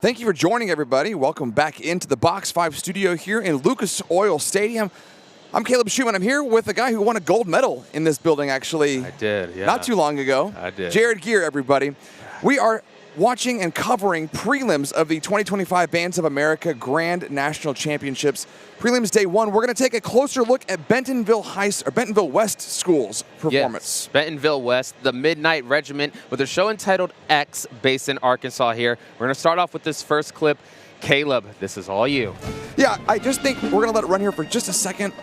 Thank you for joining, everybody. Welcome back into the Box 5 studio here in Lucas Oil Stadium. I'm Kaleb Schumann. I'm here with a guy who won a gold medal in this building, actually. I did, yeah. Not too long ago. I did. Geer, everybody. We are watching and covering prelims of the 2025 Bands of America Grand National Championships. Prelims Day 1, we're going to take a closer look at Bentonville West School's performance. Yes, Bentonville West, the Midnight Regiment, with a show entitled X, based in Arkansas here. We're going to start off with this first clip. Kaleb, this is all you. Yeah, I just think we're going to let it run here for just a second.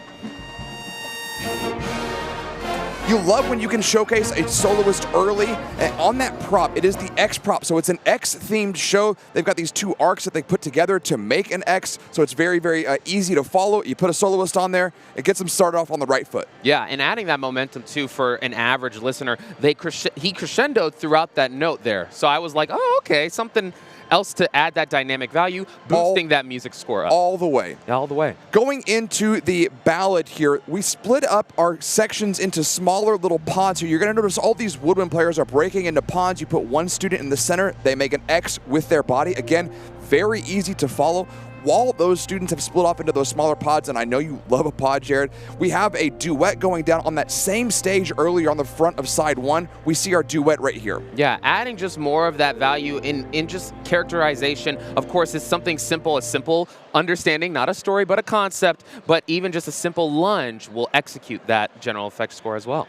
You love when you can showcase a soloist early, and on that prop, it is the X prop, so it's an X-themed show. They've got these two arcs that they put together to make an X, so it's very, very easy to follow. You put a soloist on there, it gets them started off on the right foot. Yeah, and adding that momentum, too, for an average listener, he crescendoed throughout that note there. So I was like, oh, okay, something else to add that dynamic value, boosting that music score up. All the way. All the way. Going into the ballad here, we split up our sections into smaller little pods here. You're going to notice all these woodwind players are breaking into pods. You put one student in the center, they make an X with their body. Again, very easy to follow. While those students have split off into those smaller pods, and I know you love a pod, Jared, we have a duet going down on that same stage earlier on the front of side one. We see our duet right here. Yeah, adding just more of that value in just characterization. Of course, it's something simple, a simple understanding, not a story, but a concept. But even just a simple lunge will execute that general effect score as well.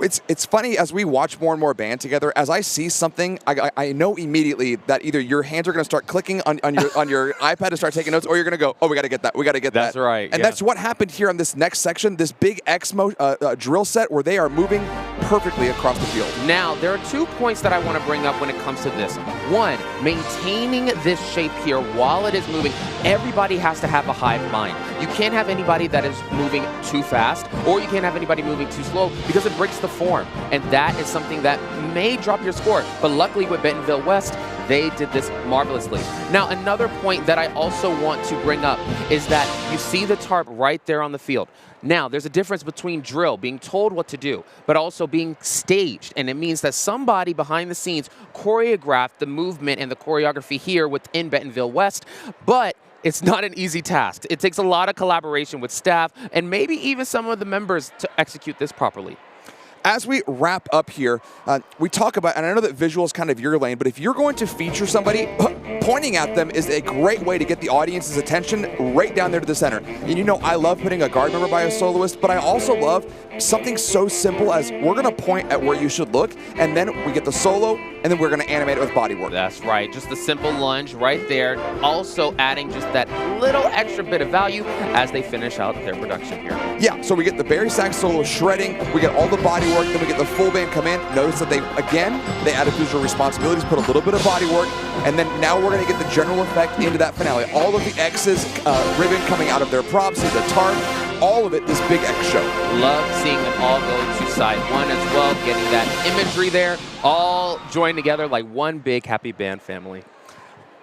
It's funny, as we watch more and more band together, as I see something, I know immediately that either your hands are going to start clicking on your iPad to start taking notes, or you're going to go, oh, we got to get that, we got to get that. That's right. And that's what happened here on this next section, this big X drill set where they are moving perfectly across the field. Now, there are 2 points that I want to bring up when it comes to this. One, maintaining this shape here while it is moving. Everybody has to have a hive mind. You can't have anybody that is moving too fast, or you can't have anybody moving too slow, because it breaks the form, and that is something that may drop your score. But luckily with Bentonville West, they did this marvelously. Now, another point that I also want to bring up is that you see the tarp right there on the field. Now, there's a difference between drill, being told what to do, but also being staged. And it means that somebody behind the scenes choreographed the movement and the choreography here within Bentonville West, but it's not an easy task. It takes a lot of collaboration with staff and maybe even some of the members to execute this properly. As we wrap up here, we talk about, and I know that visual is kind of your lane, but if you're going to feature somebody, pointing at them is a great way to get the audience's attention right down there to the center. And you know, I love putting a guard member by a soloist, but I also love something so simple as we're going to point at where you should look, and then we get the solo, and then we're going to animate it with body work. That's right. Just the simple lunge right there. Also adding just that little extra bit of value as they finish out their production here. Yeah, so we get the bari sax solo shredding, we get all the body work, then we get the full band come in. Notice that they added visual responsibilities, put a little bit of body work, and then now we're going to get the general effect into that finale. All of the X's, ribbon coming out of their props, the tarp, all of it, this big X show. Love seeing them all go to side one as well, getting that imagery there, all joined together like one big happy band family.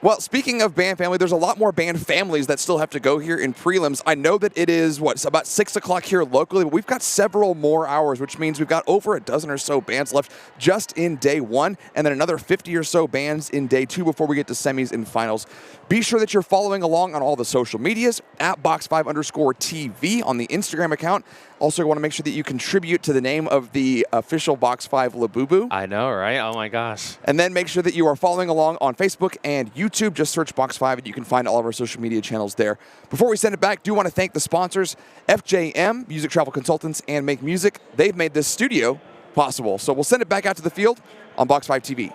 Well, speaking of band family, there's a lot more band families that still have to go here in prelims. I know that it is, it's about 6 o'clock here locally, but we've got several more hours, which means we've got over a dozen or so bands left just in day 1, and then another 50 or so bands in day 2 before we get to semis and finals. Be sure that you're following along on all the social medias, at Box5_TV on the Instagram account. Also, you want to make sure that you contribute to the name of the official Box 5 Labubu. I know, right? Oh my gosh. And then make sure that you are following along on Facebook and YouTube. Just search Box 5 and you can find all of our social media channels there. Before we send it back, do want to thank the sponsors, FJM, Music Travel Consultants, and Make Music. They've made this studio possible. So we'll send it back out to the field on Box 5 TV.